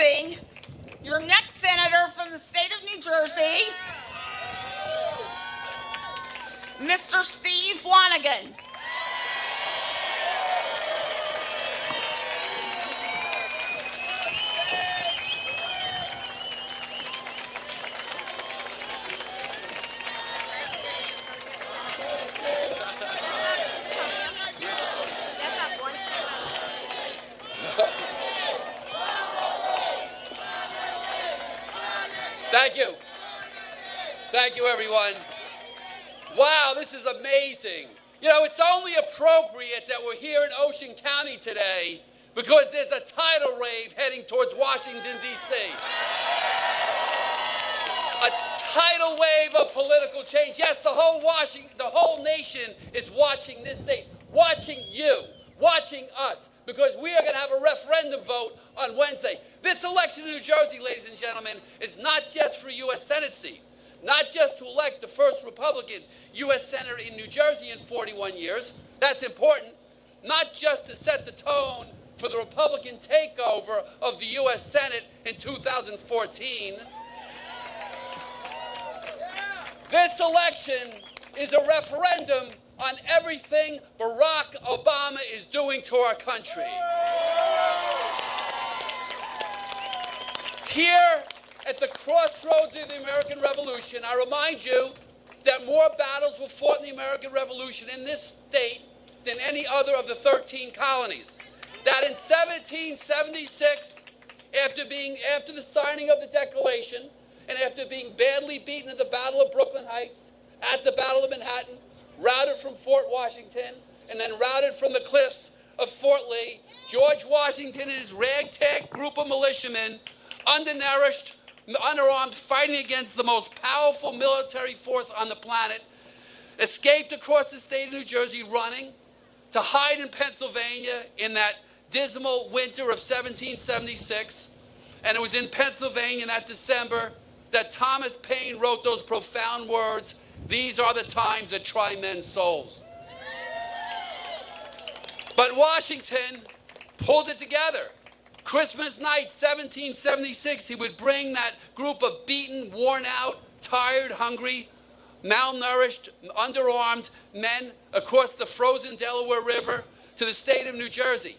introducing your next senator from the state of New Jersey, Mr. Steve Lonegan. Thank you. Thank you, everyone. Wow, this is amazing. You know, it's only appropriate that we're here in Ocean County today because there's a tidal wave heading towards Washington, D.C. A tidal wave of political change. Yes, the whole nation is watching this state, watching you, watching us, because we are going to have a referendum vote on Wednesday. This election in New Jersey, ladies and gentlemen, is not just for U.S. Senate seat, not just to elect the first Republican U.S. Senator in New Jersey in 41 years. That's important. Not just to set the tone for the Republican takeover of the U.S. Senate in 2014. This election is a referendum on everything Barack Obama is doing to our country. Here at the crossroads of the American Revolution, I remind you that more battles were fought in the American Revolution in this state than any other of the 13 colonies. That in 1776, after the signing of the Declaration, and after being badly beaten at the Battle of Brooklyn Heights, at the Battle of Manhattan, routed from Fort Washington, and then routed from the cliffs of Fort Lee, George Washington and his ragtag group of militiamen, undernourished, underarmed, fighting against the most powerful military force on the planet, escaped across the state of New Jersey, running to hide in Pennsylvania in that dismal winter of 1776. And it was in Pennsylvania in that December that Thomas Paine wrote those profound words, "These are the times that try men's souls." But Washington pulled it together. Christmas night, 1776, he would bring that group of beaten, worn out, tired, hungry, malnourished, underarmed men across the frozen Delaware River to the state of New Jersey.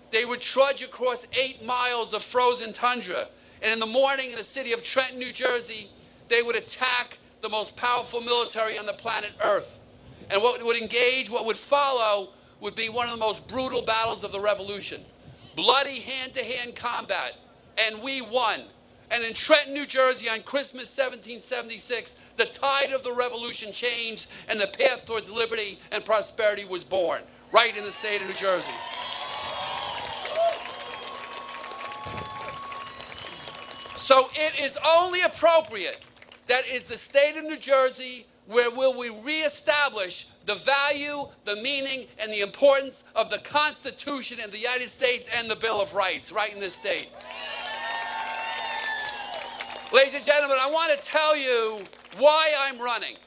They would trudge across 8 miles of frozen tundra. And in the morning in the city of Trenton, New Jersey, they would attack the most powerful military on the planet Earth. And what would follow would be one of the most brutal battles of the Revolution. Bloody hand-to-hand combat. And we won. And in Trenton, New Jersey, on Christmas 1776, the tide of the revolution changed and the path towards liberty and prosperity was born, right in the state of New Jersey. So it is only appropriate that is the state of New Jersey where will we reestablish the value, the meaning, and the importance of the Constitution in the United States and the Bill of Rights, right in this state. Ladies and gentlemen, I want to tell you why I'm running.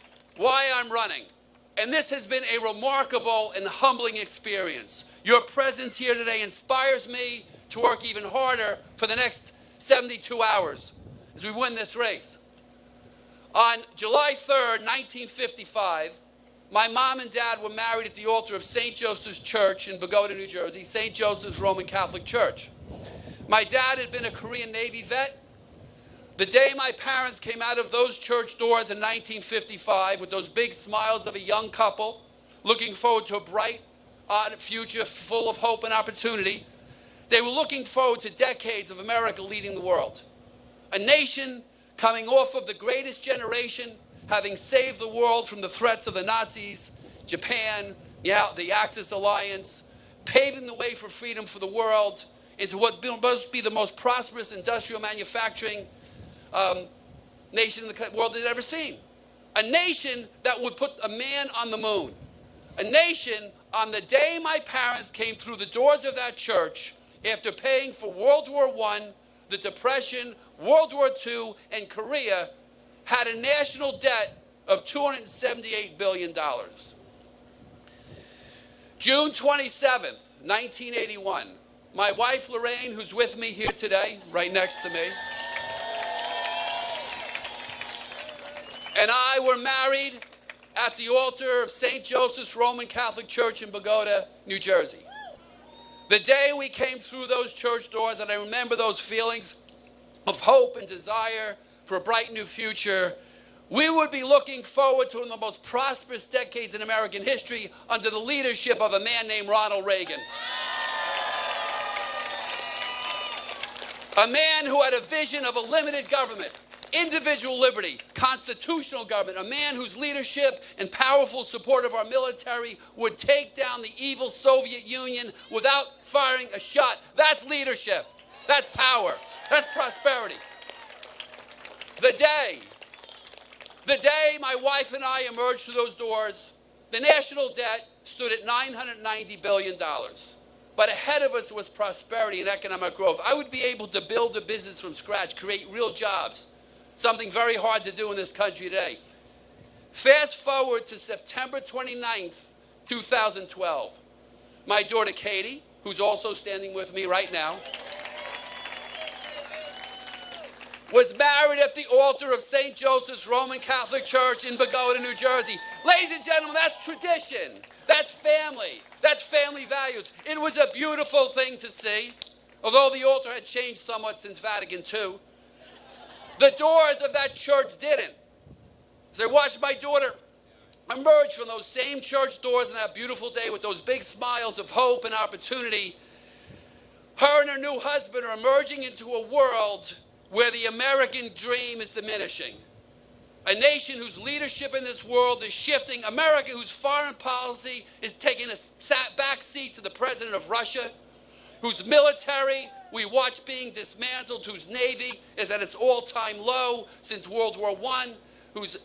And this has been a remarkable and humbling experience. Your presence here today inspires me to work even harder for the next 72 hours as we win this race. On July 3rd, 1955, my mom and dad were married at the altar of St. Joseph's Church in Bogota, New Jersey, St. Joseph's Roman Catholic Church. My dad had been a Korean Navy vet. The day my parents came out of those church doors in 1955 with those big smiles of a young couple, looking forward to a bright future full of hope and opportunity, they were looking forward to decades of America leading the world. A nation coming off of the greatest generation, having saved the world from the threats of the Nazis, Japan, the Axis Alliance, paving the way for freedom for the world into what must be the most prosperous industrial manufacturing nation the world had ever seen. A nation that would put a man on the moon. A nation on the day my parents came through the doors of that church after paying for World War I, the Depression, World War II, and Korea, had a national debt of $278 billion. June 27th, 1981, my wife Lorraine, who's with me here today, right next to me, and I were married at the altar of St. Joseph's Roman Catholic Church in Pagoda, New Jersey. The day we came through those church doors, and I remember those feelings of hope and desire for a bright new future, we would be looking forward to one of the most prosperous decades in American history under the leadership of a man named Ronald Reagan. A man who had a vision of a limited government, individual liberty, constitutional government, a man whose leadership and powerful support of our military would take down the evil Soviet Union without firing a shot. That's leadership. That's power. That's prosperity. The day my wife and I emerged through those doors, the national debt stood at $990 billion. But ahead of us was prosperity and economic growth. I would be able to build a business from scratch, create real jobs, something very hard to do in this country today. Fast forward to September 29th, 2012. My daughter Katie, who's also standing with me right now, was married at the altar of St. Joseph's Roman Catholic Church in Pagoda, New Jersey. Ladies and gentlemen, that's tradition. That's family. That's family values. It was a beautiful thing to see, although the altar had changed somewhat since Vatican II. The doors of that church didn't. As I watched my daughter emerge from those same church doors on that beautiful day with those big smiles of hope and opportunity, her and her new husband are emerging into a world where the American dream is diminishing. A nation whose leadership in this world is shifting. America whose foreign policy is taking a back seat to the president of Russia, whose military we watch being dismantled, whose Navy is at its all-time low since World War I, whose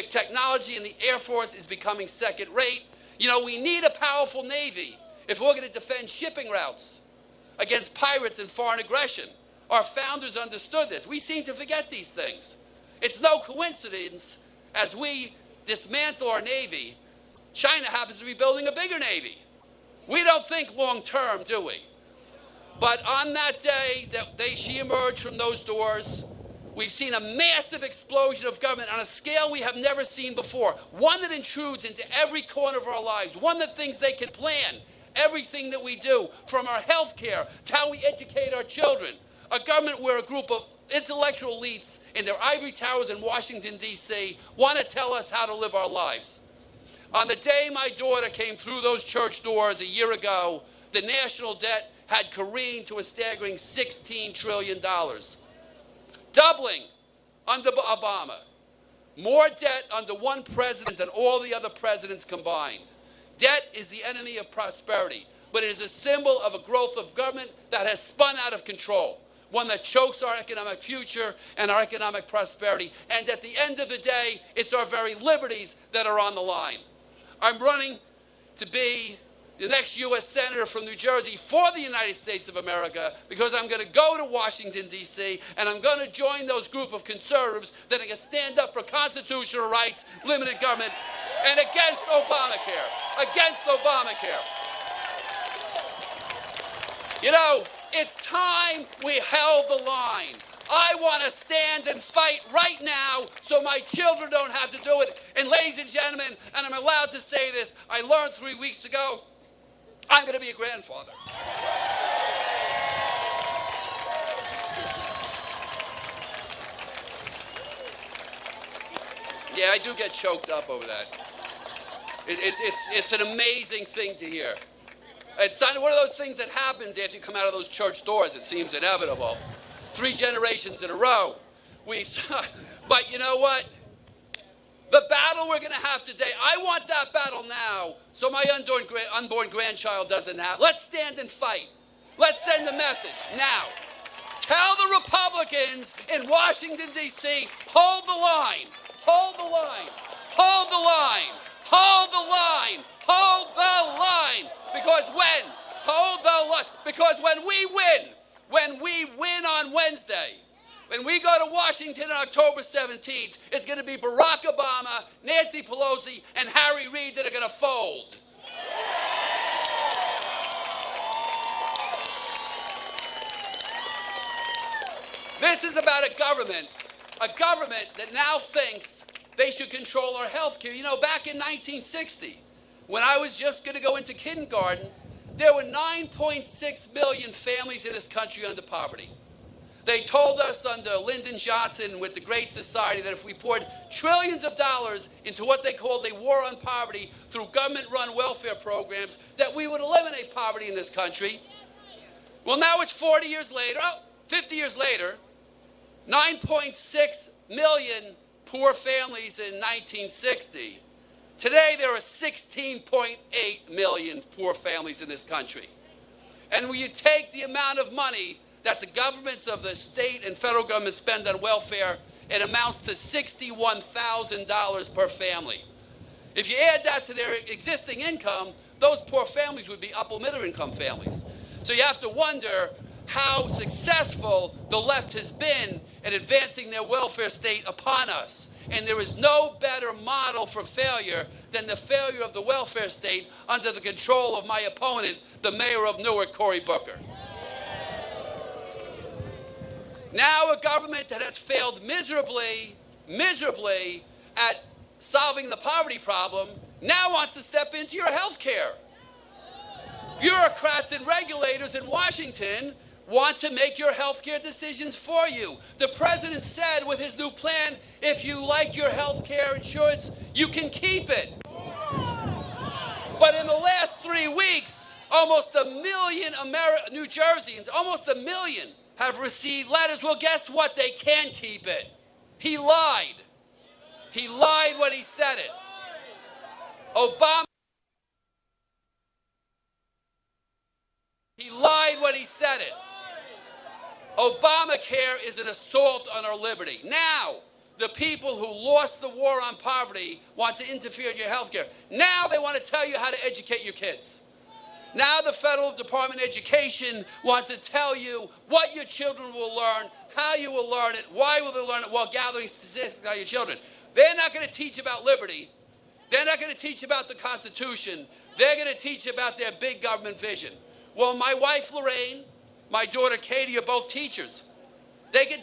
technology in the Air Force is becoming second rate. You know, we need a powerful Navy if we're going to defend shipping routes against pirates and foreign aggression. Our founders understood this. We seem to forget these things. It's no coincidence, as we dismantle our Navy, China happens to be building a bigger Navy. We don't think long term, do we? But on that day that she emerged from those doors, we've seen a massive explosion of government on a scale we have never seen before. One that intrudes into every corner of our lives. One that thinks they can plan everything that we do, from our health care to how we educate our children. A government where a group of intellectual elites in their ivory towers in Washington, D.C. want to tell us how to live our lives. On the day my daughter came through those church doors a year ago, the national debt had careened to a staggering $16 trillion. Doubling under Obama. More debt under one president than all the other presidents combined. Debt is the enemy of prosperity, but it is a symbol of a growth of government that has spun out of control. One that chokes our economic future and our economic prosperity. And at the end of the day, it's our very liberties that are on the line. I'm running to be the next U.S. Senator from New Jersey for the United States of America because I'm going to go to Washington, D.C., and I'm going to join those group of conservatives that are going to stand up for constitutional rights, limited government, and against Obamacare. Against Obamacare. You know, it's time we held the line. I want to stand and fight right now so my children don't have to do it. And ladies and gentlemen, and I'm allowed to say this, I learned 3 weeks ago, I'm going to be a grandfather. Yeah, I do get choked up over that. It's an amazing thing to hear. It's one of those things that happens after you come out of those church doors. It seems inevitable. 3 generations in a row. But you know what? The battle we're going to have today, I want that battle now so my unborn grandchild doesn't have. Let's stand and fight. Let's send a message now. Tell the Republicans in Washington, D.C., hold the line. Hold the line. Hold the line. Hold the line. Hold the line. Because when we win on Wednesday, when we go to Washington on October 17th, it's going to be Barack Obama, Nancy Pelosi, and Harry Reid that are going to fold. This is about a government that now thinks they should control our health care. You know, back in 1960, when I was just going to go into kindergarten, there were 9.6 million families in this country under poverty. They told us under Lyndon Johnson with the Great Society that if we poured trillions of dollars into what they called a war on poverty through government-run welfare programs, that we would eliminate poverty in this country. Well, now it's 40 years later, 50 years later, 9.6 million poor families in 1960. Today, there are 16.8 million poor families in this country. And when you take the amount of money that the governments of the state and federal government spend on welfare, it amounts to $61,000 per family. If you add that to their existing income, those poor families would be upper middle income families. So you have to wonder how successful the left has been in advancing their welfare state upon us. And there is no better model for failure than the failure of the welfare state under the control of my opponent, the mayor of Newark, Cory Booker. Now a government that has failed miserably at solving the poverty problem now wants to step into your health care. Bureaucrats and regulators in Washington want to make your health care decisions for you. The president said with his new plan, if you like your health care insurance, you can keep it. But in the last 3 weeks, almost 1 million New Jerseyans, almost 1 million, have received letters. Well, guess what? They can keep it. He lied. He lied when he said it. He lied when he said it. Obamacare is an assault on our liberty. Now, the people who lost the war on poverty want to interfere in your health care. Now they want to tell you how to educate your kids. Now the Federal Department of Education wants to tell you what your children will learn, how you will learn it, why will they learn it, while gathering statistics on your children. They're not going to teach about liberty. They're not going to teach about the Constitution. They're going to teach about their big government vision. Well, my wife, Lorraine, my daughter, Katie, are both teachers. They can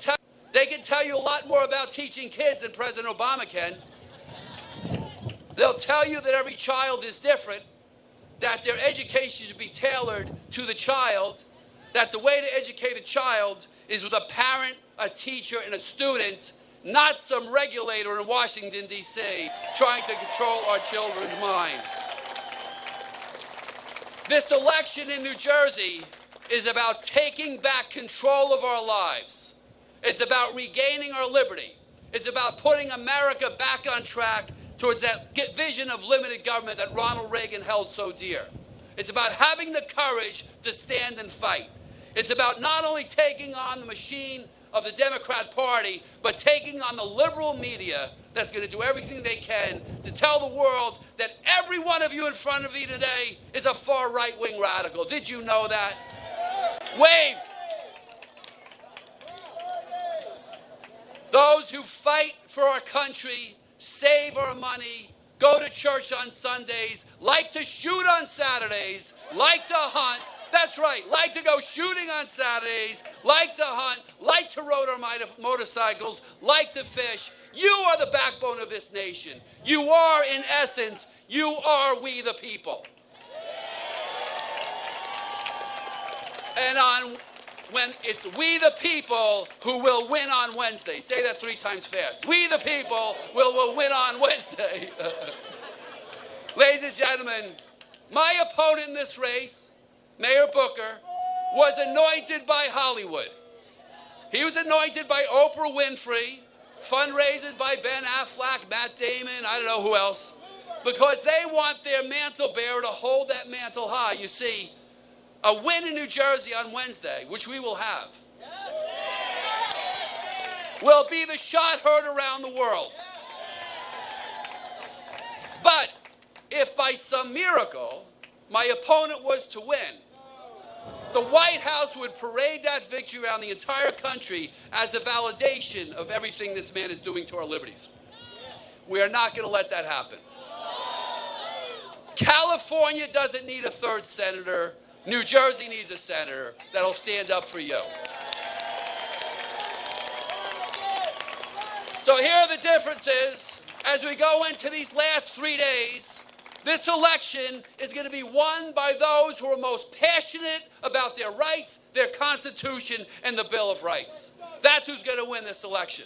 tell you a lot more about teaching kids than President Obama can. They'll tell you that every child is different, that their education should be tailored to the child, that the way to educate a child is with a parent, a teacher, and a student, not some regulator in Washington, D.C., trying to control our children's minds. This election in New Jersey is about taking back control of our lives. It's about regaining our liberty. It's about putting America back on track towards that vision of limited government that Ronald Reagan held so dear. It's about having the courage to stand and fight. It's about not only taking on the machine of the Democrat Party, but taking on the liberal media that's going to do everything they can to tell the world that every one of you in front of you today is a far right-wing radical. Did you know that? Wave. Those who fight for our country, save our money, go to church on Sundays, like to shoot on Saturdays, like to hunt. That's right, like to go shooting on Saturdays, like to hunt, like to ride our motorcycles, like to fish. You are the backbone of this nation. You are, in essence, you are we the people. And when it's we the people who will win on Wednesday. Say that 3 times fast. We the people will win on Wednesday. Ladies and gentlemen, my opponent in this race, Mayor Booker, was anointed by Hollywood. He was anointed by Oprah Winfrey, fundraised by Ben Affleck, Matt Damon, I don't know who else, because they want their mantle bearer to hold that mantle high. You see, a win in New Jersey on Wednesday, which we will have, will be the shot heard around the world. But if by some miracle my opponent was to win, the White House would parade that victory around the entire country as a validation of everything this man is doing to our liberties. We are not going to let that happen. California doesn't need a 3rd senator. New Jersey needs a senator that'll stand up for you. So here are the differences. As we go into these last 3 days, this election is going to be won by those who are most passionate about their rights, their Constitution, and the Bill of Rights. That's who's going to win this election.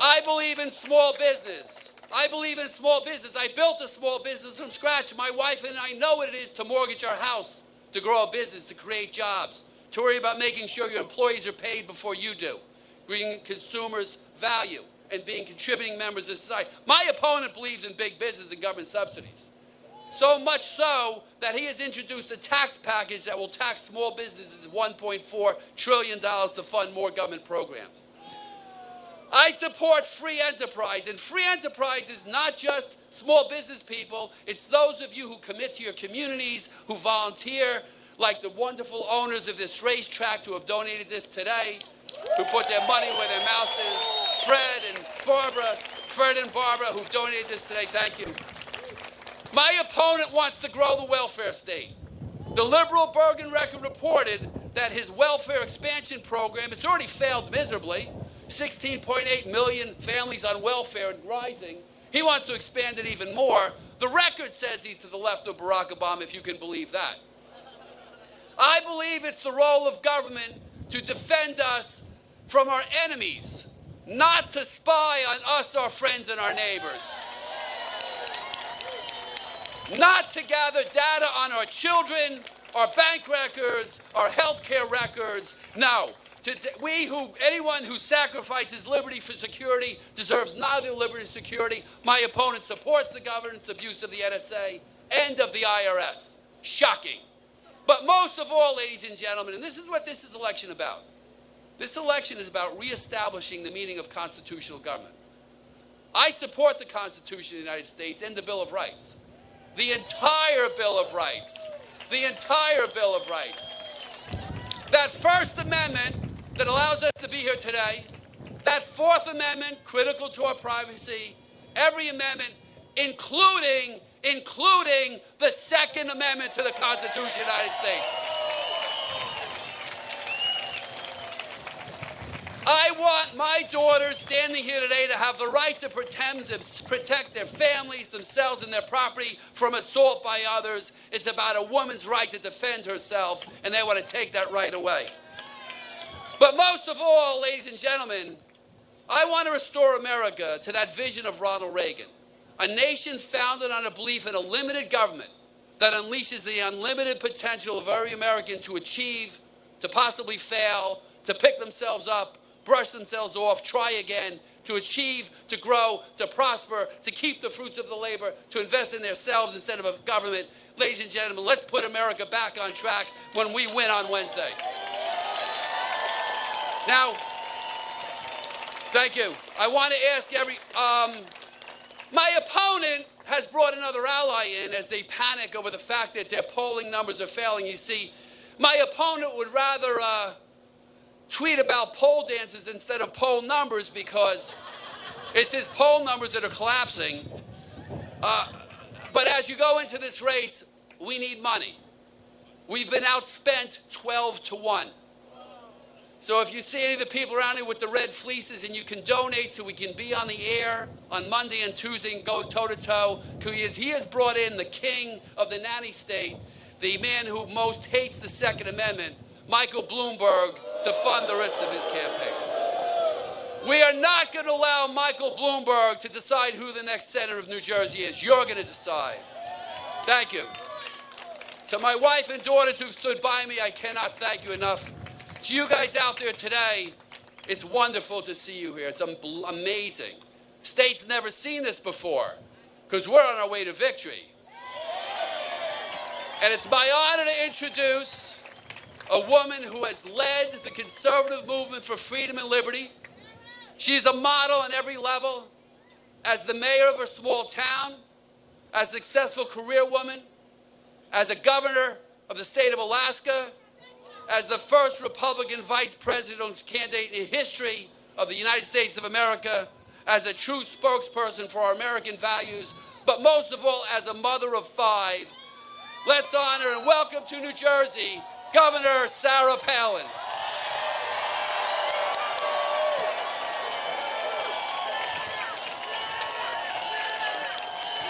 I believe in small business. I believe in small business. I built a small business from scratch. My wife and I know what it is to mortgage our house, to grow a business, to create jobs, to worry about making sure your employees are paid before you do, bringing consumers value, and being contributing members of society. My opponent believes in big business and government subsidies. So much so that he has introduced a tax package that will tax small businesses $1.4 trillion to fund more government programs. I support free enterprise, and free enterprise is not just small business people, it's those of you who commit to your communities, who volunteer, like the wonderful owners of this racetrack who have donated this today, who put their money where their mouth is, Fred and Barbara, who've donated this today, thank you. My opponent wants to grow the welfare state. The liberal Bergen Record reported that his welfare expansion program has already failed miserably. 16.8 million families on welfare and rising. He wants to expand it even more. The record says he's to the left of Barack Obama, if you can believe that. I believe it's the role of government to defend us from our enemies, not to spy on us, our friends, and our neighbors. Not to gather data on our children, our bank records, our health care records. No. Anyone who sacrifices liberty for security deserves neither liberty nor security. My opponent supports the governance abuse of the NSA and of the IRS. Shocking. But most of all, ladies and gentlemen, and this is what this is election about. This election is about reestablishing the meaning of constitutional government. I support the Constitution of the United States and the Bill of Rights. The entire Bill of Rights. The entire Bill of Rights. That First Amendment that allows us to be here today, that Fourth Amendment, critical to our privacy, every amendment, including the Second Amendment to the Constitution of the United States. I want my daughters standing here today to have the right to protect their families, themselves, and their property from assault by others. It's about a woman's right to defend herself, and they want to take that right away. But most of all, ladies and gentlemen, I want to restore America to that vision of Ronald Reagan, a nation founded on a belief in a limited government that unleashes the unlimited potential of every American to achieve, to possibly fail, to pick themselves up, brush themselves off, try again, to achieve, to grow, to prosper, to keep the fruits of the labor, to invest in themselves instead of a government. Ladies and gentlemen, let's put America back on track when we win on Wednesday. Now, thank you. I want to ask my opponent has brought another ally in as they panic over the fact that their polling numbers are failing. You see, my opponent would rather tweet about poll dances instead of poll numbers because it's his poll numbers that are collapsing. But as you go into this race, we need money. We've been outspent 12-1. So if you see any of the people around here with the red fleeces and you can donate so we can be on the air on Monday and Tuesday and go toe-to-toe, because he has brought in the king of the nanny state, the man who most hates the Second Amendment, Michael Bloomberg, to fund the rest of his campaign. We are not going to allow Michael Bloomberg to decide who the next senator of New Jersey is. You're going to decide. Thank you. To my wife and daughters who've stood by me, I cannot thank you enough. To you guys out there today, it's wonderful to see you here. It's amazing. State's never seen this before because we're on our way to victory. And it's my honor to introduce a woman who has led the conservative movement for freedom and liberty. She's a model on every level, as the mayor of her small town, as a successful career woman, as a governor of the state of Alaska, as the first Republican vice presidential candidate in history of the United States of America, as a true spokesperson for our American values, but most of all, as a mother of 5. Let's honor and welcome to New Jersey, Governor Sarah Palin.